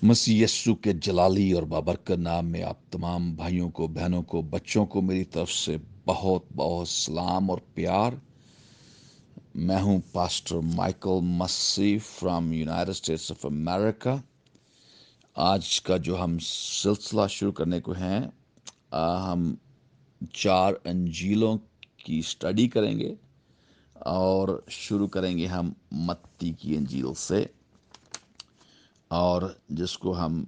مسیح یسوع کے جلالی اور بابرکت نام میں آپ تمام بھائیوں کو، بہنوں کو، بچوں کو میری طرف سے بہت بہت سلام اور پیار۔ میں ہوں پاسٹر مائیکل مسیح from United States of America. آج کا جو ہم سلسلہ شروع کرنے کو ہیں، ہم 4 انجیلوں کی اسٹڈی کریں گے اور شروع کریں گے ہم متی کی انجیل سے، اور جس کو ہم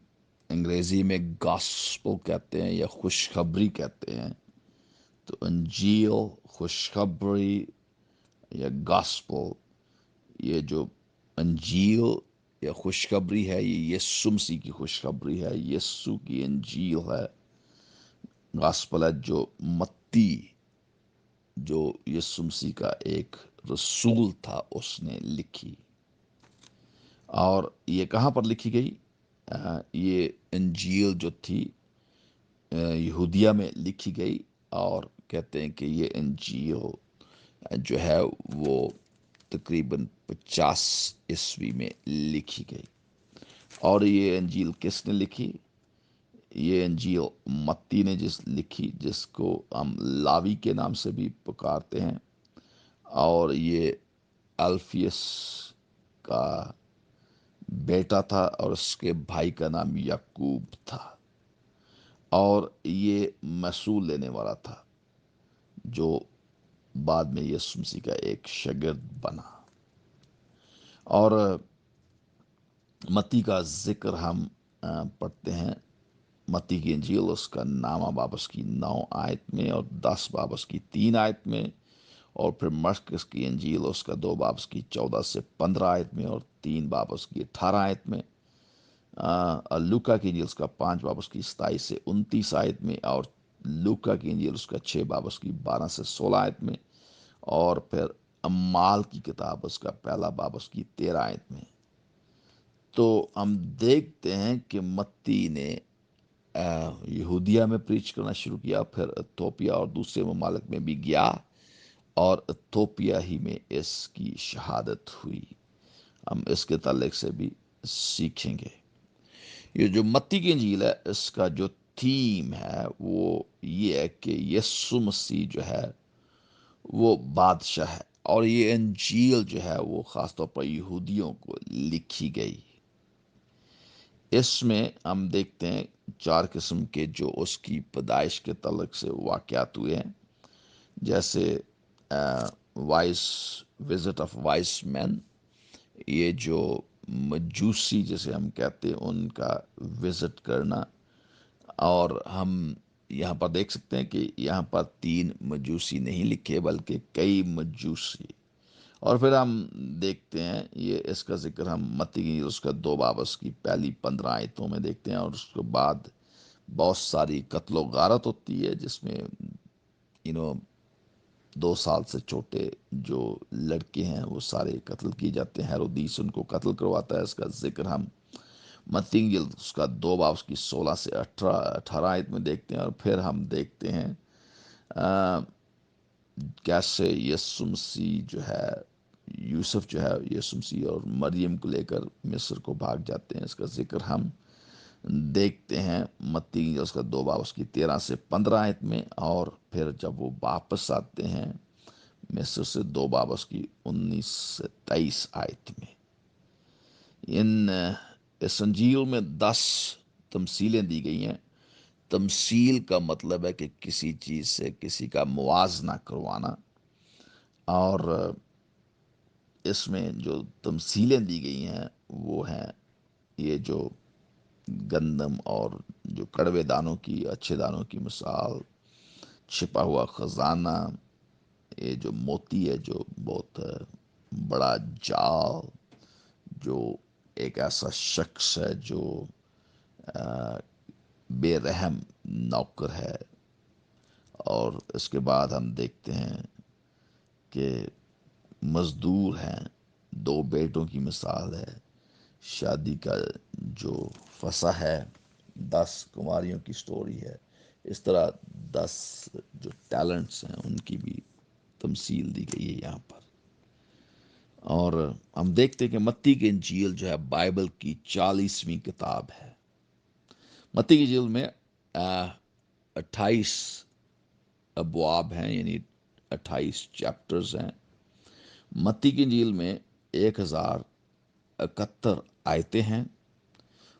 انگریزی میں گاسپل کہتے ہیں یا خوشخبری کہتے ہیں۔ تو انجیل، خوشخبری یا گاسپل، یہ جو انجیل یا خوشخبری ہے، یہ یسوع مسیح کی خوشخبری ہے، یسوع کی انجیل ہے۔ گاسپل ہے جو متی، جو یسوع مسیح کا ایک رسول تھا، اس نے لکھی۔ اور یہ کہاں پر لکھی گئی؟ یہ انجیل جو تھی یہودیہ میں لکھی گئی، اور کہتے ہیں کہ یہ انجیل جو ہے وہ تقریباً 50 عیسوی میں لکھی گئی۔ اور یہ انجیل کس نے لکھی؟ یہ انجیل متی نے لکھی، جس کو ہم لاوی کے نام سے بھی پکارتے ہیں، اور یہ الفیس کا بیٹا تھا، اور اس کے بھائی کا نام یعقوب تھا، اور یہ مسیح لینے والا تھا جو بعد میں یسوع مسیح کا ایک شاگرد بنا۔ اور متی کا ذکر ہم پڑھتے ہیں۔ متی کی انجیل اس کا نامہ باب اس کی 9 آیت میں اور 10 باب اس کی 3 آیت میں، اور پھر مرقس کی انجیل اس کا 2 باب اس کی 14 سے 15 آیت میں اور 3 باب اس کی 18 آیت میں، لوکا کی انجیل اس کا 5 باب اس کی 27 سے 29 آیت میں، اور لوکا کی انجیل اس کا 6 باب اس کی 12 سے 16 آیت میں، اور پھر امال کی کتاب اس کا پہلا باب اس کی 13 آیت میں۔ تو ہم دیکھتے ہیں کہ متی نے یہودیہ میں پریچ کرنا شروع کیا، پھر ایتھوپیا اور دوسرے ممالک میں بھی گیا، اور ایتھوپیا ہی میں اس کی شہادت ہوئی۔ ہم اس کے تعلق سے بھی سیکھیں گے۔ یہ جو متی کی انجیل ہے، اس کا جو تھیم ہے وہ یہ ہے کہ یسوع مسیح جو ہے وہ بادشاہ ہے، اور یہ انجیل جو ہے وہ خاص طور پر یہودیوں کو لکھی گئی۔ اس میں ہم دیکھتے ہیں 4 قسم کے جو اس کی پیدائش کے تعلق سے واقعات ہوئے ہیں، جیسے وائس وزٹ آف وائس مین، یہ جو مجوسی جسے ہم کہتے ہیں ان کا وزٹ کرنا۔ اور ہم یہاں پر دیکھ سکتے ہیں کہ یہاں پر 3 مجوسی نہیں لکھے بلکہ کئی مجوسی۔ اور پھر ہم دیکھتے ہیں یہ اس کا ذکر ہم متی کی اس کا 2 باب اس کی پہلی 15 آیتوں میں دیکھتے ہیں، اور اس کے بعد بہت ساری قتل و غارت ہوتی ہے، جس میں 2 سال سے چھوٹے جو لڑکے ہیں وہ سارے قتل کیے جاتے ہیں۔ ہیرودیس ان کو قتل کرواتا ہے۔ اس کا ذکر ہم متی انجیل اس کا 2 باب اس کی 16 سے 18 آیت میں دیکھتے ہیں۔ اور پھر ہم دیکھتے ہیں کیسے یسوع مسیح جو ہے، یوسف جو ہے یسوع مسیح اور مریم کو لے کر مصر کو بھاگ جاتے ہیں۔ اس کا ذکر ہم دیکھتے ہیں متی اس کا 2 باب اس کی 13 سے 15 آیت میں، اور پھر جب وہ واپس آتے ہیں مصر سے 2 باب اس کی 19 سے 23 آیت میں۔ اس انجیل میں 10 تمثیلیں دی گئی ہیں۔ تمثیل کا مطلب ہے کہ کسی چیز سے کسی کا موازنہ کروانا، اور اس میں جو تمثیلیں دی گئی ہیں وہ ہیں یہ جو گندم اور جو کڑوے دانوں کی، اچھے دانوں کی مثال، چھپا ہوا خزانہ، یہ جو موتی ہے جو بہت بڑا جال، جو ایک ایسا شخص ہے جو بے رحم نوکر ہے۔ اور اس کے بعد ہم دیکھتے ہیں کہ مزدور ہیں، 2 بیٹوں کی مثال ہے، شادی کا جو فسح ہے، 10 کماریوں کی سٹوری ہے۔ اس طرح 10 جو ٹیلنٹس ہیں ان کی بھی تمثیل دی گئی ہے یہاں پر۔ اور ہم دیکھتے ہیں کہ متی کی انجیل جو ہے بائبل کی 40ویں کتاب ہے۔ متی کی انجیل میں 28 ابواب ہیں، یعنی 28 چیپٹرز ہیں۔ متی کی انجیل میں 1071 آیتیں ہیں۔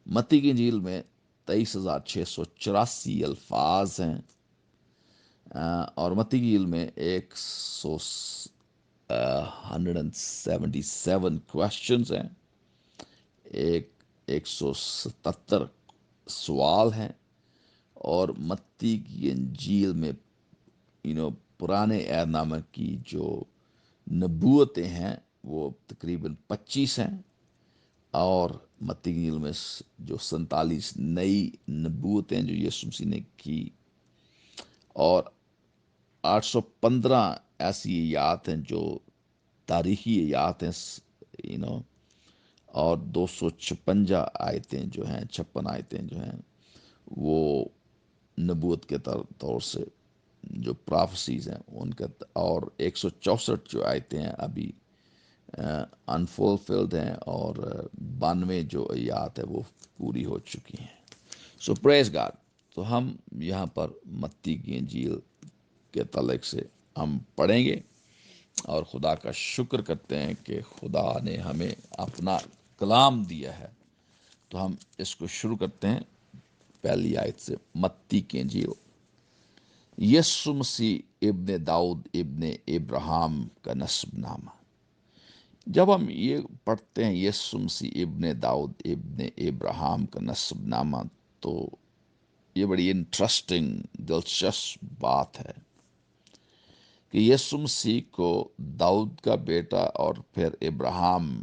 متی کی انجیل میں 23,684 الفاظ ہیں، اور متی کی انجیل میں 177 کوشچنز ہیں، 177 سوال ہیں۔ اور متی کی انجیل میں پرانے عہد نامہ کی جو نبوتیں ہیں وہ تقریباً 25 ہیں، اور متی کی انجیل میں جو 47 نئی نبوتیں جو یسوع مسیح نے کی، اور 815 ایسی آیات ہیں جو تاریخی آیات ہیں، یو نو اور 256 آیتیں جو ہیں، 56 آیتیں جو ہیں وہ نبوت کے طور سے جو پرافسیز ہیں ان کا، اور 164 جو آیتیں ہیں ابھی انفولفلڈ ہیں، اور 92 جو آیات ہے وہ پوری ہو چکی ہیں۔ سو پریز گاڈ۔ تو ہم یہاں پر متی کی انجیل کے تعلق سے ہم پڑھیں گے، اور خدا کا شکر کرتے ہیں کہ خدا نے ہمیں اپنا کلام دیا ہے۔ تو ہم اس کو شروع کرتے ہیں پہلی آیت سے۔ متی کی انجیل۔ یسوع مسیح ابن داؤد ابن ابراہم کا نسب نامہ۔ جب ہم یہ پڑھتے ہیں یسوع مسیح ابن داؤد ابن ابراہم کا نسب نامہ، تو یہ بڑی انٹرسٹنگ دلچسپ بات ہے کہ یسوع مسیح کو داؤد کا بیٹا اور پھر ابراہم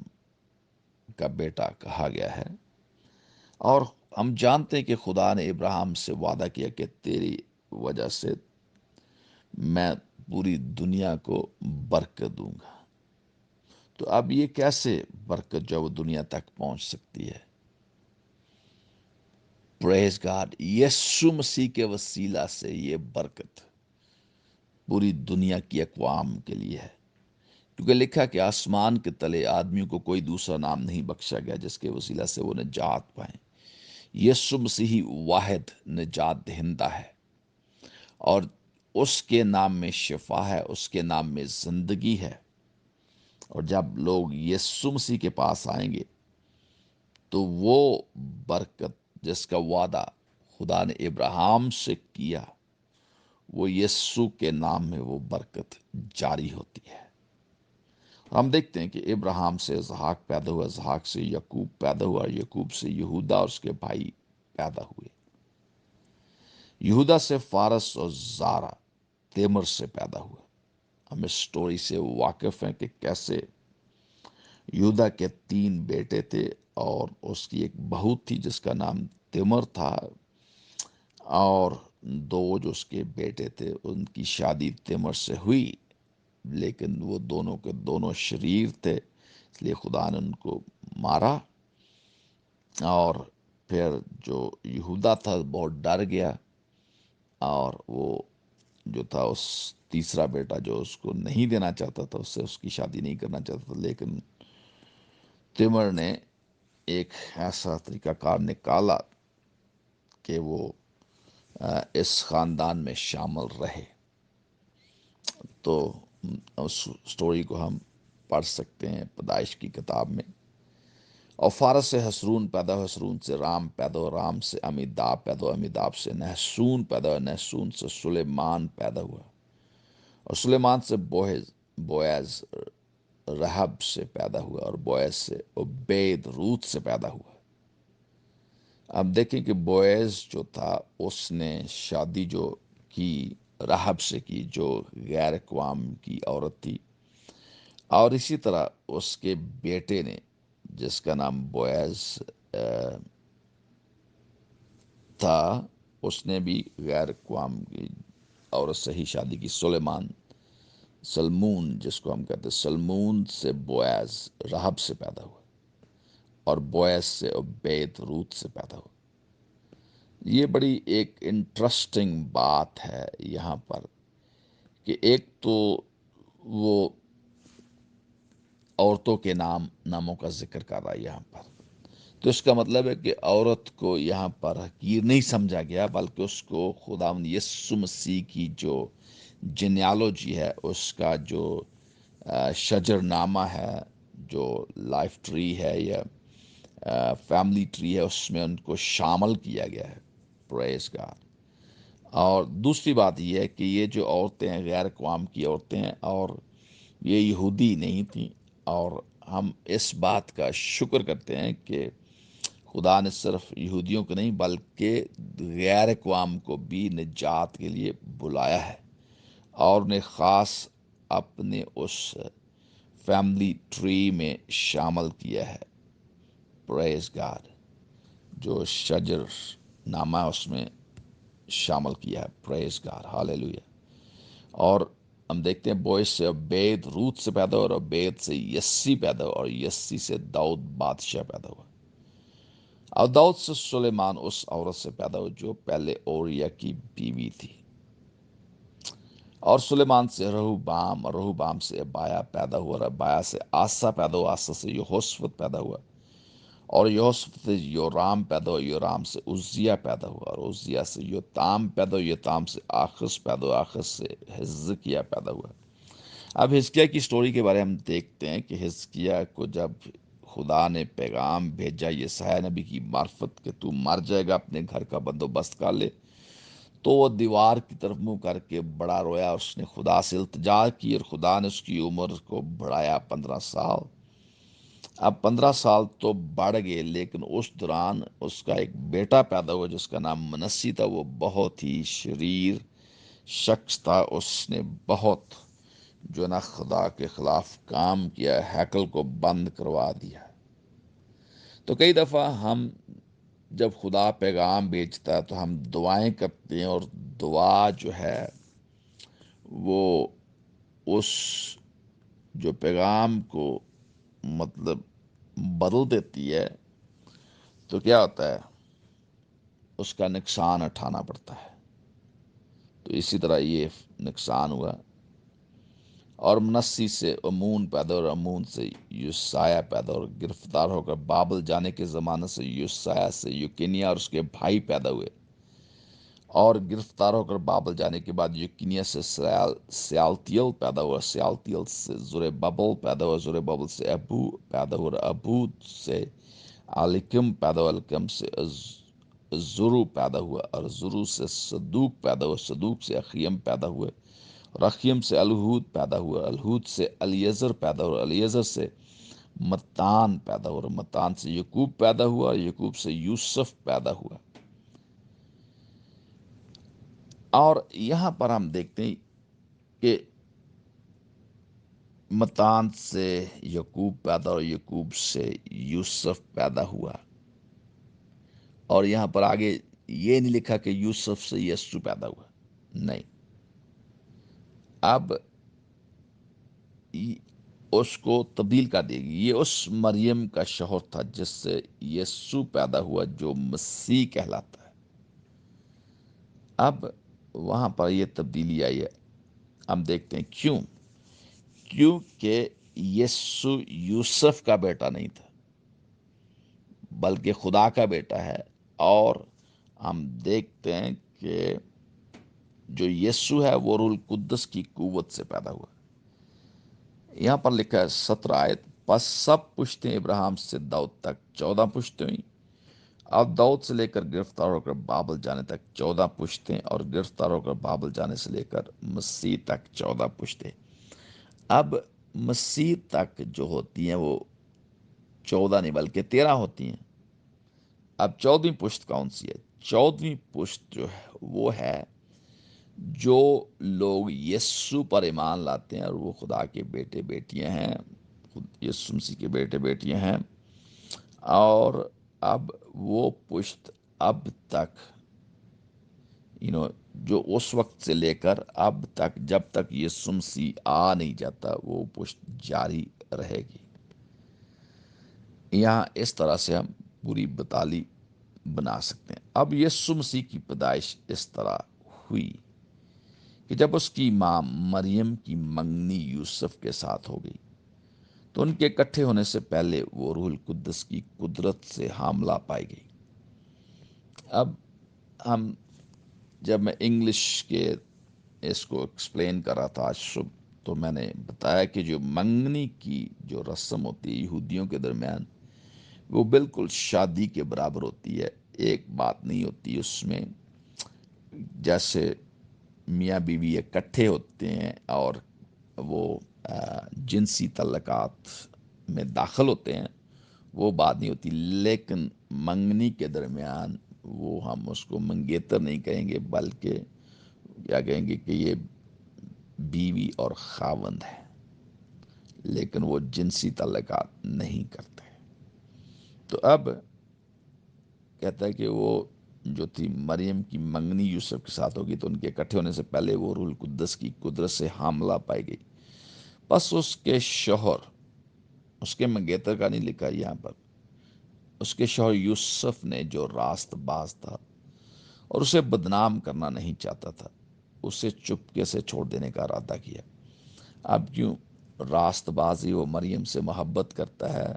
کا بیٹا کہا گیا ہے۔ اور ہم جانتے ہیں کہ خدا نے ابراہم سے وعدہ کیا کہ تیری وجہ سے میں پوری دنیا کو برکت دوں گا۔ تو اب یہ کیسے برکت جو وہ دنیا تک پہنچ سکتی ہے؟ پریز گاڈ، یسوع مسیح کے وسیلہ سے یہ برکت پوری دنیا کی اقوام کے لیے ہے، کیونکہ لکھا کہ آسمان کے تلے آدمیوں کو کوئی دوسرا نام نہیں بخشا گیا جس کے وسیلہ سے وہ نجات پائیں۔ یسوع مسیح واحد نجات دہندہ ہے، اور اس کے نام میں شفا ہے، اس کے نام میں زندگی ہے۔ اور جب لوگ یسوع مسیح کے پاس آئیں گے تو وہ برکت جس کا وعدہ خدا نے ابراہم سے کیا، وہ یسوع کے نام میں وہ برکت جاری ہوتی ہے۔ ہم دیکھتے ہیں کہ ابراہم سے اسحاق پیدا ہوا، اسحاق سے یعقوب پیدا ہوا، یعقوب سے یہودا اور اس کے بھائی پیدا ہوئے۔ یہودا سے فارس اور زارا تیمر سے پیدا ہوا۔ ہم اس سٹوری سے واقف ہیں کہ کیسے یہودا کے 3 بیٹے تھے، اور اس کی ایک بہو تھی جس کا نام تیمر تھا، اور 2 جو اس کے بیٹے تھے ان کی شادی تیمر سے ہوئی، لیکن وہ دونوں کے دونوں شریر تھے، اس لیے خدا نے ان کو مارا۔ اور پھر جو یہودا تھا بہت ڈر گیا، اور وہ جو تھا اس تیسرا بیٹا جو اس کو نہیں دینا چاہتا تھا، اس سے اس کی شادی نہیں کرنا چاہتا تھا، لیکن تیمر نے ایک ایسا طریقہ کار نکالا کہ وہ اس خاندان میں شامل رہے۔ تو اس سٹوری کو ہم پڑھ سکتے ہیں پیدائش کی کتاب میں۔ اور فارس سے حسرون پیدا ہوا، حسرون سے رام پیدا ہوا، رام سے امیداب پیدا ہوا، امیداب سے نحسون پیدا ہوا، نحسون سے سلیمان پیدا ہوا، اور سلیمان سے بویز رہب سے پیدا ہوا، اور بویز سے عبید روت سے پیدا ہوا۔ اب دیکھیں کہ بویز جو تھا اس نے شادی جو کی رہب سے کی، جو غیر اقوام کی عورت تھی، اور اسی طرح اس کے بیٹے نے جس کا نام بویز تھا، اس نے بھی غیر اقوام کی عورت سے ہی شادی کی، سلمون جس کو ہم کہتے ہیں، سلمون سے بویز رہب سے پیدا ہوا، اور بویز سے عبید روت سے پیدا ہوا۔ یہ بڑی ایک انٹرسٹنگ بات ہے یہاں پر کہ ایک تو وہ عورتوں کے ناموں کا ذکر کر رہا ہے یہاں پر. تو اس کا مطلب ہے کہ عورت کو یہاں پر حقیر نہیں سمجھا گیا، بلکہ اس کو خداوند یسوع مسیح کی جو جینیالوجی ہے، اس کا جو شجر نامہ ہے، جو لائف ٹری ہے یا فیملی ٹری ہے، اس میں ان کو شامل کیا گیا ہے. پریز گاڈ. اور دوسری بات یہ ہے کہ یہ جو عورتیں ہیں غیر اقوام کی عورتیں ہیں، اور یہ یہودی نہیں تھیں. اور ہم اس بات کا شکر کرتے ہیں کہ خدا نے صرف یہودیوں کو نہیں بلکہ غیر اقوام کو بھی نجات کے لیے بلایا ہے، اور انہیں خاص اپنے اس فیملی ٹری میں شامل کیا ہے. پریز گاڈ. جو شجر نامہ ہے اس میں شامل کیا ہے. پریز گاڈ. ہاللیلویا. اور ہم دیکھتے ہیں بوئز سے عبید روت سے پیدا ہوا، اور عبید سے یسی پیدا ہوا، اور یسی سے داؤد بادشاہ پیدا ہوا، اور داؤد سے سلیمان اس عورت سے پیدا ہوا جو پہلے اوریا کی بیوی تھی، اور سلیمان سے رہوبام، اور رہوبام سے ابایا پیدا ہوا، اور ابایا سے آسا پیدا ہوا، آسا سے یہوشفت پیدا ہوا، اور یہوشفت سے یورام پیدا ہوا، یورام سے عزیہ پیدا ہوا، اور عزیہ سے یوتام پیدا ہوا، یوتام سے آخز پیدا ہوا، آخز سے حزقیہ پیدا ہوا. اب حزقیہ کی سٹوری کے بارے میں ہم دیکھتے ہیں کہ حزقیہ کو جب خدا نے پیغام بھیجا یسایہ نبی کی معرفت کہ تو مر جائے گا، اپنے گھر کا بندوبست کر لے، تو وہ دیوار کی طرف منہ کر کے بڑا رویا، اور اس نے خدا سے التجا کی، اور خدا نے اس کی عمر کو بڑھایا 15 سال. اب 15 سال تو بڑھ گئے، لیکن اس دوران اس کا ایک بیٹا پیدا ہوا جس کا نام منسی تھا. وہ بہت ہی شریر شخص تھا. اس نے بہت جو نا خدا کے خلاف کام کیا، ہیکل کو بند کروا دیا. تو کئی دفعہ ہم جب خدا پیغام بیچتا ہے تو ہم دعائیں کرتے ہیں، اور دعا جو ہے وہ اس جو پیغام کو مطلب بدل دیتی ہے. تو کیا ہوتا ہے؟ اس کا نقصان اٹھانا پڑتا ہے. تو اسی طرح یہ نقصان ہوا. اور منسی سے امون پیدا ہوا، اور امون سے یوسایہ پیدا ہوا، اور گرفتار ہو کر بابل جانے کے زمانے سے یوسایہ سے یوکنیا اور اس کے بھائی پیدا ہوئے. اور گرفتار ہو کر بابل جانے کے بعد یوکنیا سے سیالتیل پیدا ہوا، سیالتیل سے زربابل پیدا ہوا، زربابل سے ابو پیدا ہوا، ابود سے الکم پیدا ہوا، الکم سے زرو پیدا ہوا، اور زرو سے صدوق پیدا ہوا، صدوق سے اخیم پیدا ہوئے، اور اخیم سے الہود پیدا ہوا، الہود سے الیزر پیدا ہوا، الیزر سے متان پیدا ہوا، اور متان سے یعقوب پیدا ہوا، اور یعقوب سے یوسف پیدا ہوا. اور یہاں پر ہم دیکھتے ہیں کہ متان سے یعقوب پیدا اور یعقوب سے یوسف پیدا ہوا. اور یہاں پر آگے یہ نہیں لکھا کہ یوسف سے یسوع پیدا ہوا، نہیں. اب اس کو تبدیل کر دے گی. یہ اس مریم کا شوہر تھا جس سے یسوع پیدا ہوا جو مسیح کہلاتا ہے. اب وہاں پر یہ تبدیلی آئی ہے. ہم دیکھتے ہیں کیونکہ یسوع یوسف کا بیٹا نہیں تھا بلکہ خدا کا بیٹا ہے. اور ہم دیکھتے ہیں کہ جو یسوع ہے وہ روح القدس کی قوت سے پیدا ہوا. یہاں پر لکھا ہے 17 آیت، پس سب پشتیں ابراہیم سے داؤد تک 14 پشتیں ہوئیں. اب داؤد سے لے کر گرفتار ہو کر بابل جانے تک 14 پشتیں، اور گرفتار ہو کر بابل جانے سے لے کر مسیح تک 14 پشتیں. اب مسیح تک جو ہوتی ہیں وہ 14 نہیں بلکہ 13 ہوتی ہیں. اب 14ویں پشت کون سی ہے؟ 14ویں پشت جو ہے وہ ہے جو لوگ یسوع پر ایمان لاتے ہیں، اور وہ خدا کے بیٹے بیٹیاں ہیں، یسوع مسیح کے بیٹے بیٹیاں ہیں. اور اب وہ پشت اب تک جو اس وقت سے لے کر اب تک جب تک یسوع مسیح آ نہیں جاتا وہ پشت جاری رہے گی. یہاں اس طرح سے ہم پوری بتالی بنا سکتے ہیں. اب یسوع مسیح کی پیدائش اس طرح ہوئی کہ جب اس کی ماں مریم کی منگنی یوسف کے ساتھ ہو گئی تو ان کے اکٹھے ہونے سے پہلے وہ روح القدس کی قدرت سے حاملہ پائی گئی۔ اب ہم جب میں انگلش کے اس کو ایکسپلین کر رہا تھا آج صبح، تو میں نے بتایا کہ جو منگنی کی جو رسم ہوتی ہے یہودیوں کے درمیان، وہ بالکل شادی کے برابر ہوتی ہے۔ ایک بات نہیں ہوتی اس میں، جیسے میاں بیوی اکٹھے ہوتے ہیں اور وہ جنسی تعلقات میں داخل ہوتے ہیں، وہ بات نہیں ہوتی۔ لیکن منگنی کے درمیان وہ ہم اس کو منگیتر نہیں کہیں گے، بلکہ کیا کہیں گے کہ یہ بیوی اور خاوند ہے، لیکن وہ جنسی تعلقات نہیں کرتے۔ تو اب کہتا ہے کہ وہ جو تھی مریم کی منگنی یوسف کے ساتھ ہوگی، تو ان کے اکٹھے ہونے سے پہلے وہ روح القدس کی قدرت سے حاملہ پائی گئی۔ پس اس کے شوہر، اس کے منگیتر کا نہیں لکھا یہاں پر، اس کے شوہر یوسف نے جو راست باز تھا اور اسے بدنام کرنا نہیں چاہتا تھا، اسے چپکے سے چھوڑ دینے کا ارادہ کیا۔ اب کیوں راست بازی، وہ مریم سے محبت کرتا ہے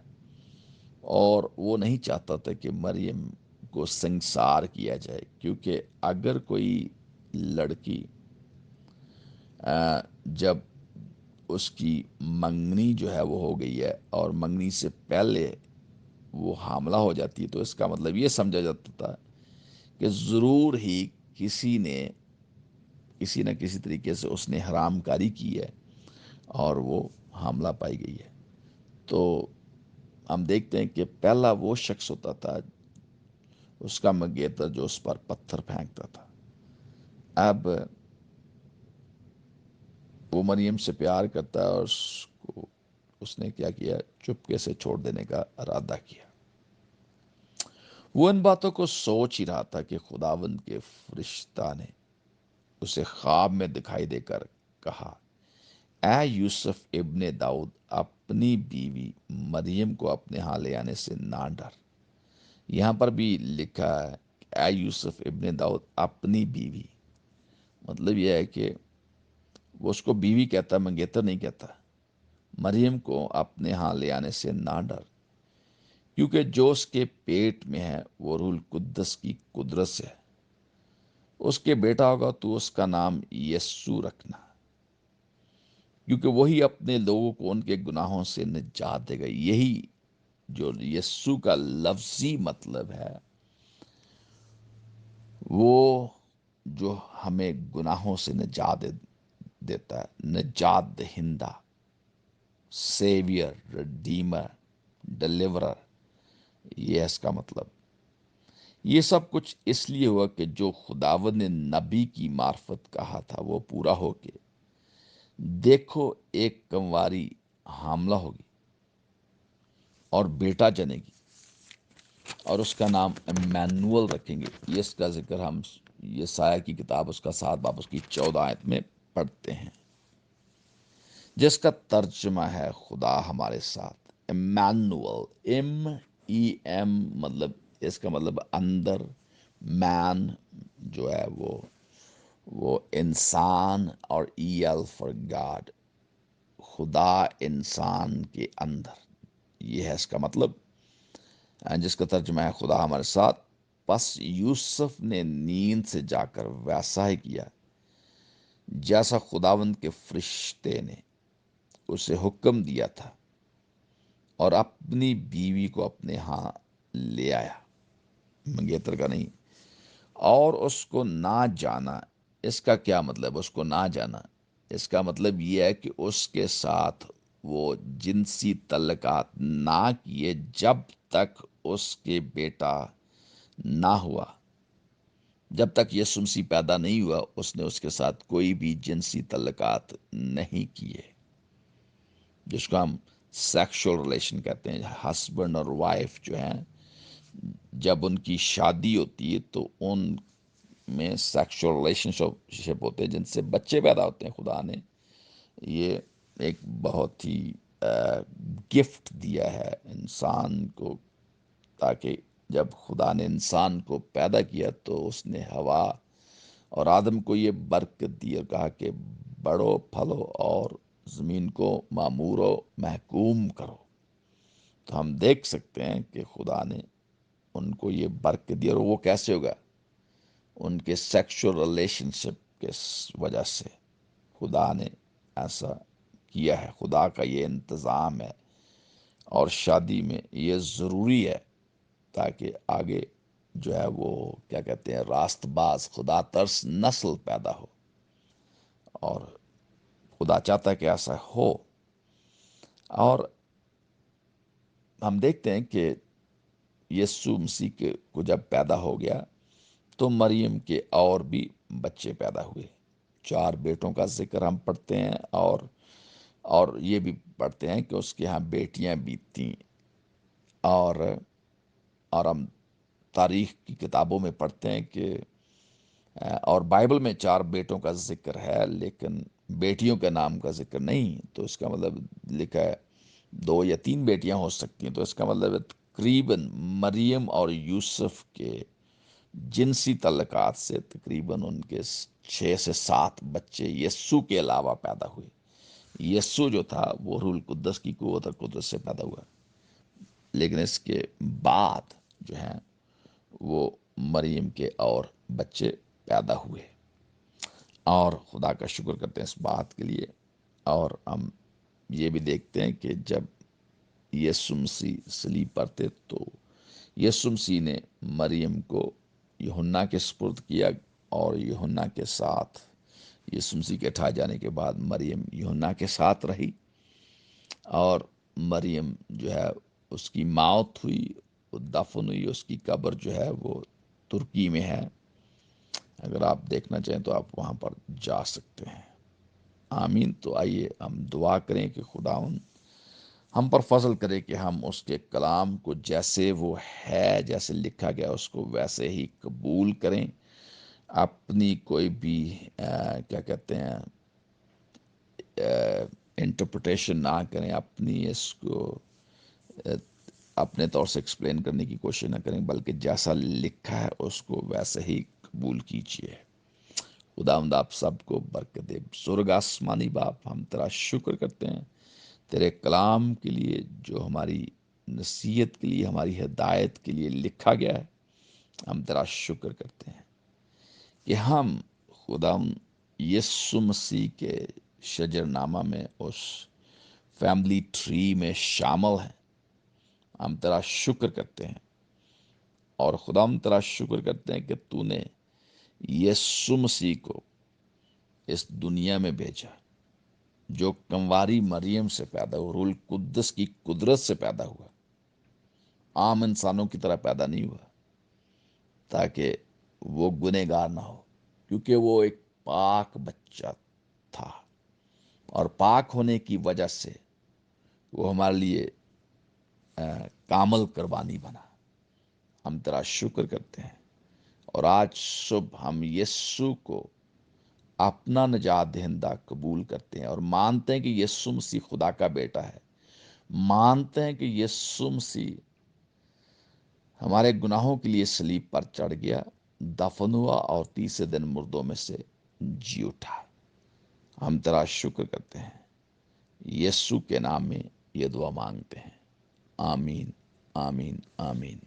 اور وہ نہیں چاہتا تھا کہ مریم کو سنسار کیا جائے، کیونکہ اگر کوئی لڑکی جب اس کی منگنی جو ہے وہ ہو گئی ہے اور منگنی سے پہلے وہ حاملہ ہو جاتی ہے، تو اس کا مطلب یہ سمجھا جاتا تھا کہ ضرور ہی کسی نہ کسی طریقے سے اس نے حرام کاری کی ہے اور وہ حاملہ پائی گئی ہے۔ تو ہم دیکھتے ہیں کہ پہلا وہ شخص ہوتا تھا اس کا منگیتر جو اس پر پتھر پھینکتا تھا۔ اب وہ مریم سے پیار کرتا ہے اور اس نے کیا کیا، چپکے سے چھوڑ دینے کا ارادہ کیا۔ وہ ان باتوں کو سوچ ہی رہا تھا کہ خداوند کے فرشتہ نے اسے خواب میں دکھائی دے کر کہا، اے یوسف ابن داؤد، اپنی بیوی مریم کو اپنے ہاں لے آنے سے نہ ڈر۔ یہاں پر بھی لکھا ہے اے یوسف ابن داؤد، اپنی بیوی، مطلب یہ ہے کہ وہ اس کو بیوی کہتا ہے، منگیتر نہیں کہتا۔ مریم کو اپنے ہاں لے آنے سے نہ ڈر، کیونکہ جو اس کے پیٹ میں ہے وہ روح القدس کی قدرت سے ہے۔ اس کے بیٹا ہوگا تو اس کا نام یسوع رکھنا، کیونکہ وہی اپنے لوگوں کو ان کے گناہوں سے نجات دے گا۔ یہی جو یسوع کا لفظی مطلب ہے، وہ جو ہمیں گناہوں سے نجات دیتا ہے، نجات دہندہ، سیویئر، ریڈیمر، ڈیلیورر، یہ ہے اس کا مطلب۔ یہ سب کچھ اس لیے ہوا کہ جو خداوند نے نبی کی معرفت کہا تھا وہ پورا ہو کے، دیکھو ایک کنواری حاملہ ہوگی اور بیٹا جنے گی اور اس کا نام ایمانوئل رکھیں گے۔ یہ اس کا ذکر ہم یسایہ کی کتاب اس کا 7 باب اس کی 14 آیت میں پڑھتے ہیں، جس کا ترجمہ ہے خدا ہمارے ساتھ۔ ایمانوئل، ایم مطلب، اس کا مطلب اندر، مین جو ہے وہ انسان، اور ایل فار گاڈ، خدا انسان کے اندر، یہ ہے اس کا مطلب، جس کا ترجمہ ہے خدا ہمارے ساتھ۔ پس یوسف نے نیند سے جا کر ویسا ہی کیا جیسا خداوند کے فرشتے نے اسے حکم دیا تھا، اور اپنی بیوی کو اپنے ہاں لے آیا، منگیتر کا نہیں، اور اس کو نہ جانا۔ اس کا کیا مطلب اس کو نہ جانا؟ اس کا مطلب یہ ہے کہ اس کے ساتھ وہ جنسی تعلقات نہ کیے جب تک اس کے بیٹا نہ ہوا، جب تک یسوع مسیح پیدا نہیں ہوا، اس نے اس کے ساتھ کوئی بھی جنسی تعلقات نہیں کیے، جس کو ہم سیکشول ریلیشن کہتے ہیں۔ ہسبینڈ اور وائف جو ہیں، جب ان کی شادی ہوتی ہے تو ان میں سیکشول ریلیشن شپ ہوتے ہیں جن سے بچے پیدا ہوتے ہیں۔ خدا نے یہ ایک بہت ہی گفٹ دیا ہے انسان کو، تاکہ جب خدا نے انسان کو پیدا کیا تو اس نے ہوا اور آدم کو یہ برکت دی اور کہا کہ بڑھو، پھلو اور زمین کو معمور و محکوم کرو۔ تو ہم دیکھ سکتے ہیں کہ خدا نے ان کو یہ برکت دی، اور وہ کیسے ہوگا؟ ان کے سیکشل ریلیشن شپ کے وجہ سے خدا نے ایسا کیا ہے۔ خدا کا یہ انتظام ہے، اور شادی میں یہ ضروری ہے تاکہ آگے جو ہے وہ کیا کہتے ہیں، راست باز خدا ترس نسل پیدا ہو، اور خدا چاہتا ہے کہ ایسا ہو۔ اور ہم دیکھتے ہیں کہ یسوع مسیح کو جب پیدا ہو گیا تو مریم کے اور بھی بچے پیدا ہوئے۔ 4 بیٹوں کا ذکر ہم پڑھتے ہیں، اور یہ بھی پڑھتے ہیں کہ اس کے ہاں بیٹیاں بھی تھیں، اور ہم تاریخ کی کتابوں میں پڑھتے ہیں کہ اور بائبل میں 4 بیٹوں کا ذکر ہے لیکن بیٹیوں کے نام کا ذکر نہیں، تو اس کا مطلب لکھا ہے 2 یا 3 بیٹیاں ہو سکتی ہیں، تو اس کا مطلب ہے تقریباً مریم اور یوسف کے جنسی تعلقات سے تقریباً ان کے 6 سے 7 بچے یسوع کے علاوہ پیدا ہوئے۔ یسوع جو تھا وہ روح القدس کی قوت اور قدرت سے پیدا ہوا، لیکن اس کے بعد جو ہیں وہ مریم کے اور بچے پیدا ہوئے، اور خدا کا شکر کرتے ہیں اس بات کے لیے۔ اور ہم یہ بھی دیکھتے ہیں کہ جب یسوع مسیح صلیب پر تھے تو یسوع مسیح نے مریم کو یوحنا کے سپرد کیا، اور یوحنا کے ساتھ یسوع مسیح کے اٹھائے جانے کے بعد مریم یوحنا کے ساتھ رہی، اور مریم جو ہے اس کی موت ہوئی، وہ دفن ہوئی، اس کی قبر جو ہے وہ ترکی میں ہے۔ اگر آپ دیکھنا چاہیں تو آپ وہاں پر جا سکتے ہیں۔ آمین۔ تو آئیے ہم دعا کریں کہ خدا ہم پر فضل کرے کہ ہم اس کے کلام کو جیسے وہ ہے، جیسے لکھا گیا اس کو ویسے ہی قبول کریں، اپنی کوئی بھی کیا کہتے ہیں انٹرپریٹیشن نہ کریں، اپنی اس کو اپنے طور سے ایکسپلین کرنے کی کوشش نہ کریں، بلکہ جیسا لکھا ہے اس کو ویسے ہی قبول کیجیے۔ خداوند آپ سب کو برکت دے۔ بزرگ آسمانی باپ، ہم تیرا شکر کرتے ہیں تیرے کلام کے لیے جو ہماری نصیحت کے لیے، ہماری ہدایت کے لیے لکھا گیا ہے۔ ہم تیرا شکر کرتے ہیں کہ ہم خداوند یسوع مسیح کے شجر نامہ میں، اس فیملی ٹری میں شامل ہیں۔ ہم تیرا شکر کرتے ہیں، اور خدا ہم تیرا شکر کرتے ہیں کہ تو نے یسوع مسیح کو اس دنیا میں بھیجا، جو کنواری مریم سے پیدا ہوا، روح القدس کی قدرت سے پیدا ہوا، عام انسانوں کی طرح پیدا نہیں ہوا، تاکہ وہ گنہگار نہ ہو، کیونکہ وہ ایک پاک بچہ تھا، اور پاک ہونے کی وجہ سے وہ ہمارے لیے کامل قربانی بنا۔ ہم تیرا شکر کرتے ہیں، اور آج صبح ہم یسوع کو اپنا نجات دہندہ قبول کرتے ہیں، اور مانتے ہیں کہ یسوع مسیح خدا کا بیٹا ہے، مانتے ہیں کہ یسوع مسیح ہمارے گناہوں کے لیے صلیب پر چڑھ گیا، دفن ہوا، اور تیسرے دن مردوں میں سے جی اٹھا۔ ہم تیرا شکر کرتے ہیں، یسوع کے نام میں یہ دعا مانگتے ہیں، آمین، آمین، آمین۔